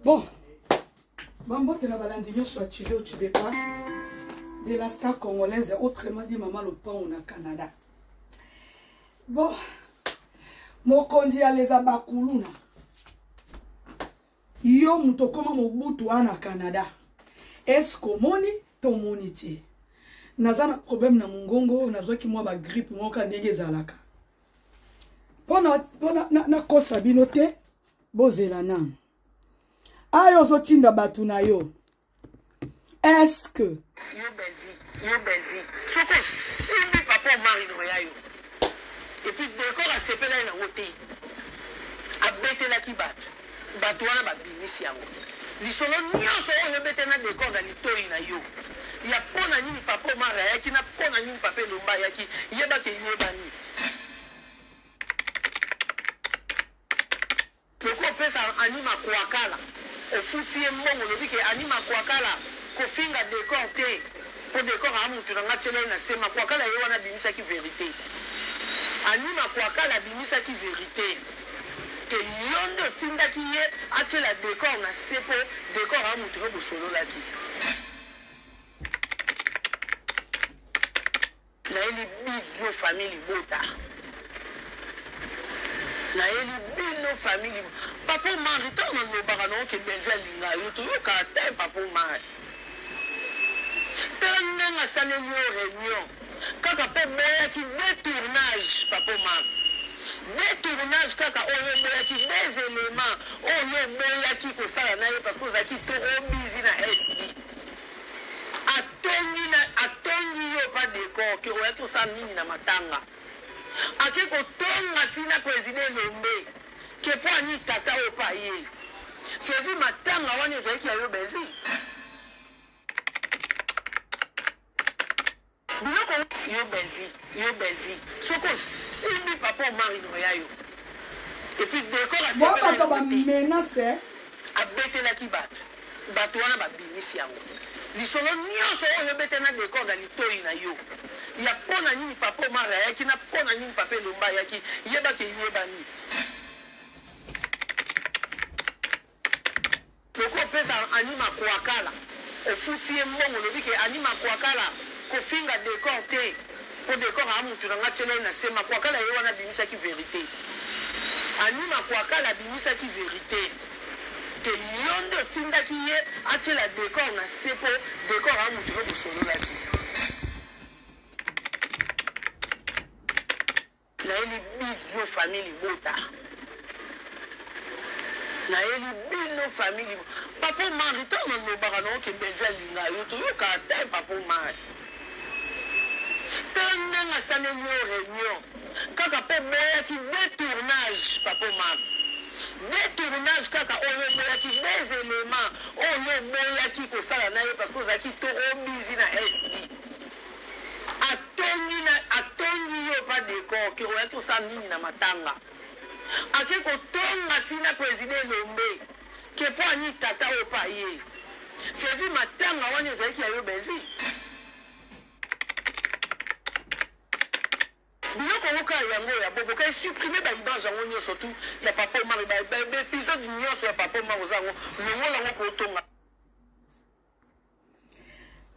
Bon, Bambote na balandignon soit tu veux ou tu veux pas. De la star congolaise, autrement dit maman le pan au Canada. Bon, mokondi ya les abakuluna. Yo mutokoma mobutu ana Canada. Esko moni to moniti. Nazana problème na mungongo, nazwa ki mwa ba grippe moka ndenge zalaka. Pona na kosa binote bozela nam. Ayo zotinda batu na yo. Est-ce que yo belle vie. Soko simbi papa mari no ya yo. Et puis décor a sepela na wote. Abete la kibat. Batu wana ba bimisi yango. Lisolo nyonso oyo bete na décor na litoi na yo. Ya pona nini papa mari ya ki na pona nini papa lomba ya ki yeba ke yeba ni. Loko pesa anima kuakala. Ofutie mbongo lobi ke anima kuakala. Kofinga décor te. Pour décor à mutu na chele na sema kuakala ye wana bimisa ki vérité. Anima kuakala bimisa ki vérité. Que yondo tinda ki ye achela décor na sepo décor à mutu no bosolo la ki. Na eli big family bota. Na eli big family. Papa mari to no barano ke belvel linga yo to yo ka te papa mari. Tenenga saleli réunion. Kaka pe boya ki détournage papa mari. Détournage kaka oyo boya ki des éléments oyo boya ki ko sala na yo parce que zaki to busy na SB. Atongi yo pas décor que oya to sa nini na matanga. Ake ko tonga tina président Lombe que pour ni tata o pa ye. C'est dit matanga wana zaki yo belle. Yo belle vie. Soko simbi papa mari no ya yo. Et puis décor a sepela na menace abete la kibat. Batu wana ba bimisi yango. Lisolo nyonso oyo bete na décor na litoi na yo. Ya pona nini papa mari ya ki na pona nini papa lomba ya ki yeba ke yeba ni. Loko pesa anima kuakala. Ofutie mbongo lobi ke anima kuakala. Kofinga décor te. Pour décor à mutu na chele na sema kuakala ye wana bimisa ki vérité. Anima kuakala bimisa ki vérité. Que yondo tinda ki ye achela décor na sepo décor à mutu no bosolo la ki. Na eli big family bota. Na eli big family. Papa mari to no barano ke belvel linga yo to yo ka te papa mari. Tenenga saleli réunion. Kaka pe boya ki détournage papa mari. Détournage kaka oyo boya ki des éléments oyo boya ki ko sala na yo parce que zaki to busy na SB. Atongi yo pas décor que oya to sa nini na matanga. Ake ko tonga tina président Lombe que pour ni tata o pa ye. C'est dit matanga wana zaki yo belle. Biloko woka yango ya bobo ka supprimer ba image yango nyo surtout ya papa mari ba épisode nyo ya papa mari ozango longola ngoko tonga.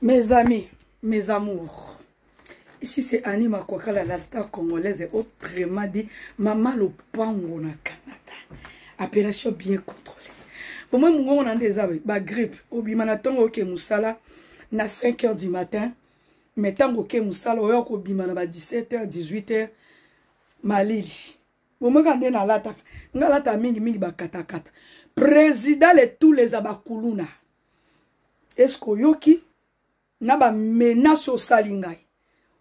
Mes amis, mes amours. Ici c'est Anima Kwakala, la star congolaise et autrement dit Maman le Pango na Canada. Appellation bien contrôlée. Pour moi mon on a des avis ba grippe obimana tongo ke musala na 5h du matin. Mais tant que musala oyo ko bimana ba 17h 18h malili bomo kande na lata ngalata mingi ba katakata président et tous les abakuluna esko yoki na ba menace osalingai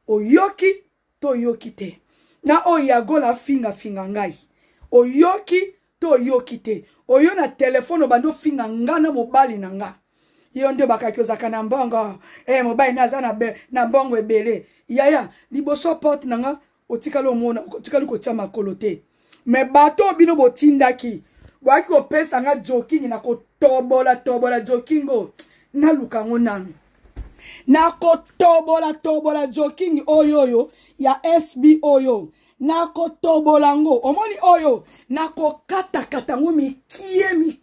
oyoki to yoki te na oyago la finga ngai oyoki to yoki te oyo na téléphone bando finga ngana mobali na nga yonde bakaki ozaka na mbongo mobali naza na mbongo ebele yaya liboso porte nanga otikalo mona otikalo kotia makolo te me bato bino botindaki bwaki opesa nga joking na kotobola jokingo na lukango nanu na kotobola joking oyo ya SB oyo na kotobola ngo omoni oyo na kokata ngo mikie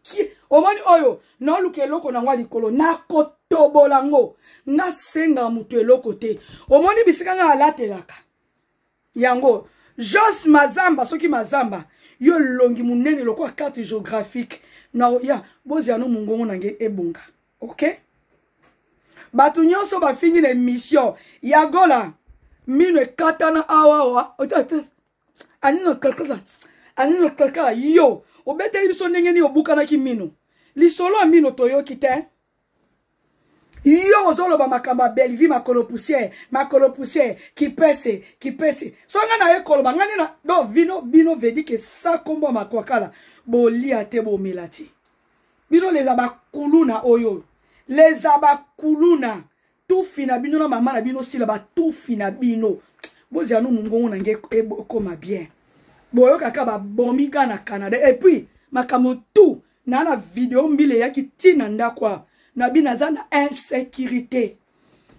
omoni oyo na luka eloko na ngwa likolo na kotobolango nga senga mutu eloko te omoni bisika nga alatelaka yango Jos Mazamba soki Mazamba yo longi munene loko carte géographique na ya bozi ano mungongo nange ebunga OK batu nyonso bafingi na mission ya gola mino ekatana awawa anino kalkala yo obeteli biso ndenge ni obukana ki mino lisolo mino toyoki te yo ozoloba makamba Belleville makolo poussière kipese so nga na ekoloba ngani na do bino vedi ke sa kombo makwakala bolia te bomelati bino les abakuluna oyo les abakuluna tufi na bino na mama na bino sila ba tufi na bino bozi anu mungongo na nge ekoma bien boyo kaka ba bomiga na Canada et puis makamo tout na video mbile ya kitina ndakwa na bina za na insécurité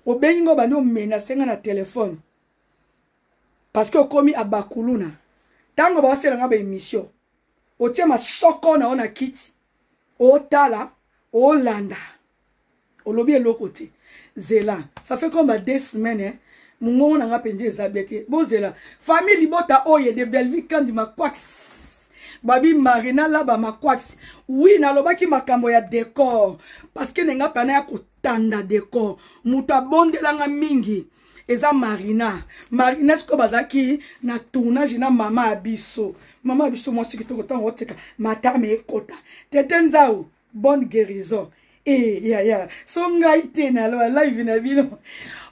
obengo bano menacer nga na téléphone parce que okomi abakuluna tango ba wasela nga ba émission otie ma soko na ona kiti otala olanda olobi eloko te zela ça fait comme 2 semaines mungongo na nga penje ezabete bozela famille libota oye de Belleville kandi makwax babi Marina laba makwax oui na lobaki makambo ya décor parce que nenga pana ya kotanda décor muta bondelanga mingi eza Marina sko bazaki na tournage na mama abiso mwasi kitoko tango oteka matame ekota tete nzao bonne guérison ya so ngai te na live na bino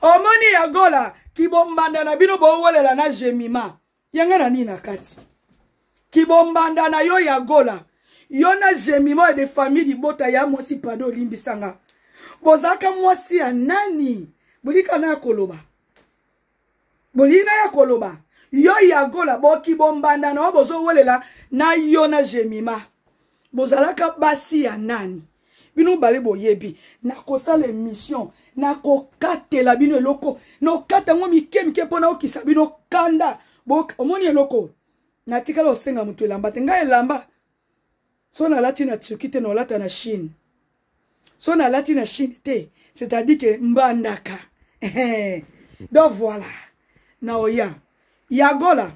omoni ya gola kibombanda na bino bowolela na jemima yanga na nini na kati kibombanda na yo ya gola yo na jemima de famille libota ya mwasi pado limbisanga bozaka mwasi ya nani bulika na koloba bolina ya koloba yo ya gola bo kibombanda na bozo wolela na yo na jemima bozalaka basi ya nani bino bale boyebi na kosala émission na kokatela bino eloko no kata ngo mike pona okisa bino kanda bo omoni eloko na tikala osenga mutu elamba te nga elamba so na lati na tsukite no lata na Chine so na lati na Chine te c'est-à-dire que mbandaka donc voilà na oya yagola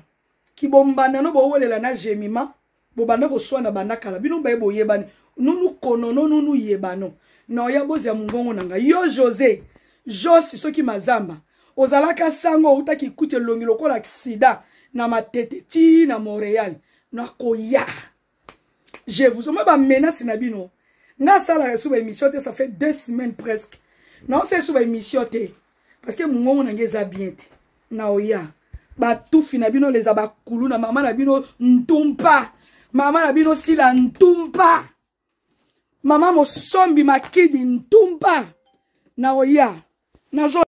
kibombanda no bowolela na jemima bobanda ko swana bandaka la bino baye boyebani nunu kono nunu yebano na oya bozi ya mungongo nanga yo José Josi soki Mazamba ozalaka sango utaki kute longi lokola accident na matete ti na Montréal na koya je vous ba menace na bino na sala sous émission te ça fait 2 semaines presque non c'est sous émission te parce que mungongo nanga eza bien te na oya ba tufi na bino les abakulu na mama na bino ntumpa mama na bino sila ntumpa mama mosombi makidi ntumpa na oya nazo